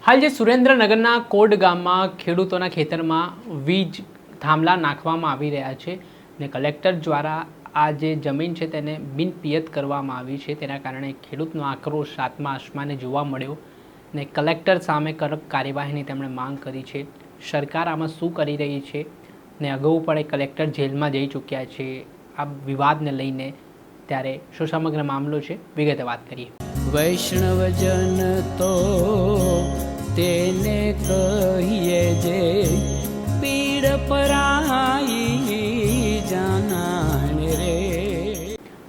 હાલ જે સુરેન્દ્રનગરના કોડ ગામમાં ખેડૂતોના ખેતરમાં વીજ થાંભલા નાખવામાં આવી રહ્યા છે ને કલેક્ટર દ્વારા આ જે જમીન છે તેને બિનપિયત કરવામાં આવી છે, તેના કારણે ખેડૂતનો આક્રોશ સાતમા આસમાને જોવા મળ્યો ને કલેક્ટર સામે કડક કાર્યવાહીની તેમણે માંગ કરી છે। સરકાર આમાં શું કરી રહી છે ને અગાઉ પણ કલેક્ટર જેલમાં જઈ ચૂક્યા છે આ વિવાદને લઈને, ત્યારે શું સમગ્ર મામલો છે વિગતે વાત કરીએ। વૈષ્ણવજન તો તેને કહીએ જે પીડ પરાઈ જાનાને રે।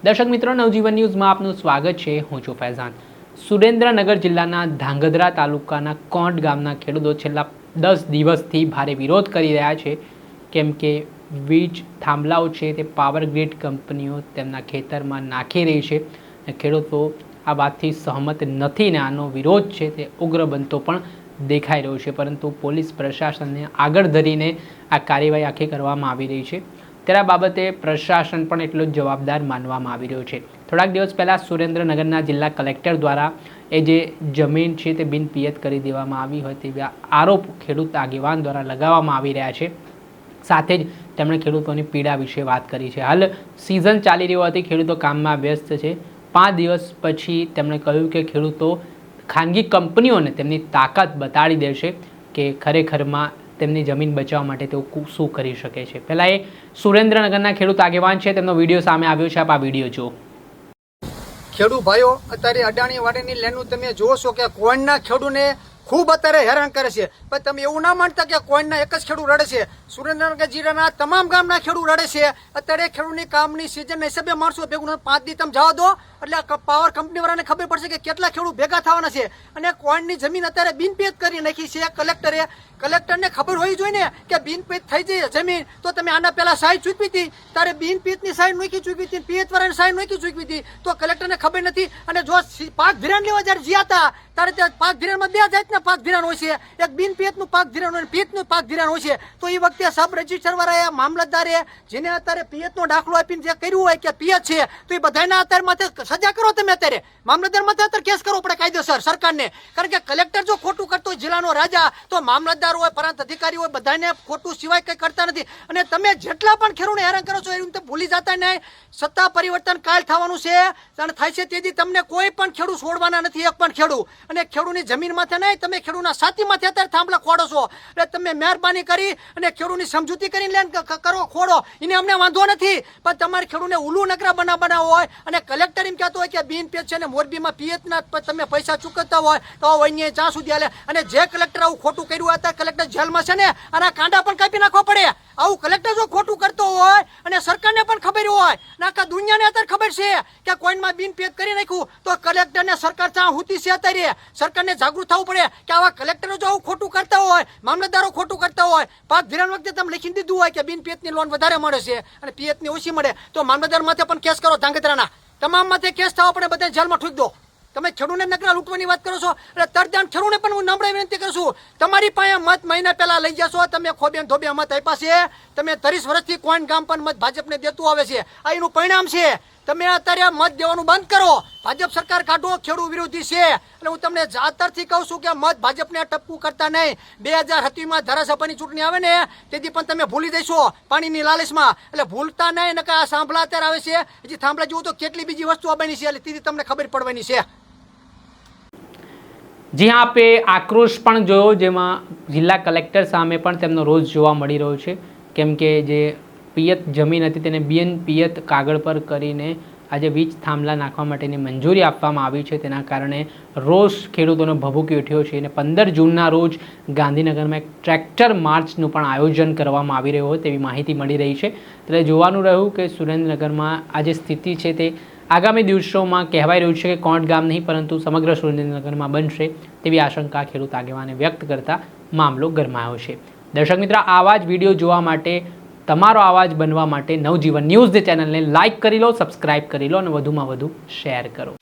દર્શક મિત્રો, નવજીવન ન્યૂઝમાં આપનું સ્વાગત છે। હું છું ફૈઝાન। સુરેન્દ્રનગર જિલ્લાના ધાંગધ્રા તાલુકાના કોંટ ગામના ખેડૂતો છેલ્લા 10 દિવસથી ભારે વિરોધ કરી રહ્યા છે, કેમ કે વીજ થાંભલાઓ છે તે પાવર ગ્રીડ કંપનીઓ તેમના ખેતરમાં નાખી રહી છે અને ખેડૂતો આ વાતથી સહમત નથી ને આનો વિરોધ છે તે ઉગ્ર બનતો પણ દેખાઈ રહ્યો છે, પરંતુ પોલીસ પ્રશાસનને આગળ ધરીને આ કાર્યવાહી આખી કરવામાં આવી રહી છે। ત્યારે આ બાબતે પ્રશાસન પણ એટલો જ જવાબદાર માનવામાં આવી રહ્યો છે। થોડાક દિવસ પહેલાં સુરેન્દ્રનગરના જિલ્લા કલેક્ટર દ્વારા એ જે જમીન છે તે બિનપિયત કરી દેવામાં આવી હોય તેવા આરોપ ખેડૂત આગેવાન દ્વારા લગાવવામાં આવી રહ્યા છે। સાથે જ તેમણે ખેડૂતોની પીડા વિશે વાત કરી છે। હાલ સિઝન ચાલી રહી હોવાથી ખેડૂતો કામમાં વ્યસ્ત છે। 5 દિવસ પછી તેમણે કહ્યું કે ખેડૂતો ખાનગી કંપનીઓને તેમની તાકાત બતાડી દેશે કે ખરેખરમાં તેમની જમીન બચાવવા માટે તેઓ શું કરી શકે છે। પહેલાં એ સુરેન્દ્રનગરના ખેડૂત આગેવાન છે, તેમનો વિડીયો સામે આવ્યો છે, આપ આ વિડીયો જુઓ। ખેડૂત ભાઈઓ, અત્યારે અડાણી વાડીની લેન્ડનું તમે જુઓ છો કે કોઈના ખેડૂને ખૂબ અત્યારે હેરાન કરે છે, પણ તમે એવું ના માનતા કે કોઈના એક જ ખેડૂત રડે છે। સુરેન્દ્રનગર જિલ્લાના તમામ ગામના ખેડૂત રડે છે। અત્યારે ખેડૂતની કામની સિઝનના હિસાબે માણસો ભેગું 5 દી તમે જવા દો એટલે પાવર કંપની વાળાને ખબર પડશે કે કેટલા ખેડૂત ભેગા થવાના છે। અને કોઈની જમીન અત્યારે બિનપિયત કરી નાખી છે કલેક્ટરને ખબર હોવી જોઈએ ને કે બિનપિયત થઈ જાય જમીન તો તમે આના પહેલા સાઈન ચૂકવી હતી, તારે બિનપિયતની સાઈન નોખી ચૂકવી હતી, પિયત વાળાની સાઈન નોખી ચૂકવી હતી, તો કલેક્ટરને ખબર નથી। અને જો પાક ધિરાણ લેવા જ્યારે જ્યાં હતા ત્યારે ત્યાં પાક ધિરાણમાં 2 જાતના પાક ધિરાણ હોય છે, એક બિનપિયતનું પાક ધિરાણ હોય, પિયતનું પાક ધિરાણ હોય છે। તો એ વખતે સબ રજિસ્ટર વાળાએ મામલતદારે જેને અત્યારે પિયતનો દાખલો આપીને જે કર્યું હોય કે પિયત છે તો એ બધાના અત્યારે માથે સજા કરો। તમે અત્યારે મામલતદાર માથે અત્યારે કેસ કરવો પડે કાયદેસર સરકારને, કારણ કે કલેક્ટર જો ખોટું કરતો હોય જિલ્લાનો રાજા તો મામલતદાર હોય, પ્રાંત અધિકારી હોય, બધાને ખોટું સિવાય કંઈ કરતા નથી। અને તમે જેટલા પણ ખેડૂતને હેરાન કરો છો એ ભૂલી જતા નહીં, સત્તા પરિવર્તન કાલ થવાનું છે અને થાય છે તેથી તમને કોઈ પણ ખેડૂત છોડવાના નથી, એક પણ ખેડૂત। અને ખેડૂતની જમીન માથે નહીં, તમે ખેડૂતના સાથી માથે અત્યારે થાંભલા ખોડો છો, એટલે તમે મહેરબાની કરી અને ખેડૂતની સમજૂતી કરીને લેન કરો ખોડો, એને અમને વાંધો નથી, પણ તમારે ખેડૂતને ઉલ્લુ નકરા બનાવવાના હોય અને કલેક્ટર એમ કહેતો હોય કે બિનપિયત છે ને મોરબીમાં પિયતના તમે પૈસા ચૂકવતા હોય તો અન્ય જ્યાં સુધી હાલે। અને જે કલેક્ટર આવું ખોટું કર્યું હોય ત્યારે કલેક્ટર જેલમાં છે ને આના કાંડા પણ કાપી નાખવા પડે। આવું કલેક્ટર જો ખોટું કરતો હોય અને સરકારને પણ ખબર હોય ને આખા દુનિયાને અત્યારે ખબર છે કે કોઈનમાં બિનપિયત કરી નાખ્યું તો કલેક્ટરને સરકાર ત્યાં હુતી છે। અત્યારે સરકારને જાગૃત થવું પડે કે આવા કલેક્ટરો જો આવું ખોટું કરતા હોય, મામલતદારો ખોટું કરતા હોય, પાક ધિરાણ વખતે તમે લખી દીધું હોય કે બિનપિયતની લોન વધારે મળે છે અને પિયતની ઓછી મળે તો મામલતદાર માથે પણ કેસ કરો, ધાંગધ્રાના તમામ માથે કેસ થવા પડે, બધા જેલમાં ઠૂક દો। તમે ખેડૂતને નકરા લૂંટવાની વાત કરો છો એટલે તરદાન ખેડૂતને પણ હું નમ્ર વિનંતી કરું છું, તમારી પાસે મત મહિના પહેલા લઈ જશો, તમે ખોબે ધોબે મત આપ્યા છે, તમે 30 વર્ષથી કોઈ ગામ પણ મત ભાજપને દેતું આવે છે, આ એનું પરિણામ છે। તમે અત્યારે મત દેવાનું બંધ કરો, ભાજપ સરકાર કાઢો, ખેડૂત વિરોધી છે। એટલે હું તમને જાતરથી કહું છું કે મત ભાજપને ટપકું કરતા નહીં। 2027માં ધારાસભાની ચૂંટણી આવે ને તેથી પણ તમે ભૂલી જશો પાણીની લાલચમાં, એટલે ભૂલતા નહીં ને આ સાંભળા અત્યારે આવે છે, હજી થાંભલા જેવું તો કેટલી બીજી વસ્તુ આવવાની છે, એટલે તેથી તમને ખબર પડવાની છે। જી હા, આપે આક્રોશ પણ જોયો, જેમાં જિલ્લા કલેક્ટર સામે પણ તેમનો રોષ જોવા મળી રહ્યો છે, કેમ કે જે પિયત જમીન હતી તેને બિનપિયત કાગળ પર કરીને આજે વીજ થાંભલા નાખવા માટેની મંજૂરી આપવામાં આવી છે, તેના કારણે રોષ ખેડૂતોનો ભભૂકી ઉઠ્યો છે અને 15 જૂનના રોજ ગાંધીનગરમાં એક ટ્રેક્ટર માર્ચનું પણ આયોજન કરવામાં આવી રહ્યું હોય તેવી માહિતી મળી રહી છે। એટલે જોવાનું રહ્યું કે સુરેન્દ્રનગરમાં આ જે સ્થિતિ છે તે આગામી દિવસોમાં કહેવાય રહ્યું છે કે કોંટ ગામ નહીં પરંતુ સમગ્ર સુરેન્દ્રનગરમાં બનશે તેવી આશંકા ખેડૂત આગેવાને વ્યક્ત કરતા મામલો ગરમાયો છે। દર્શક મિત્રો, આવા જ વિડીયો જોવા માટે, તમારો અવાજ બનવા માટે નવજીવન ન્યૂઝ ચેનલને લાઇક કરી લો, સબસ્ક્રાઇબ કરી લો અને વધુમાં વધુ શેર કરો।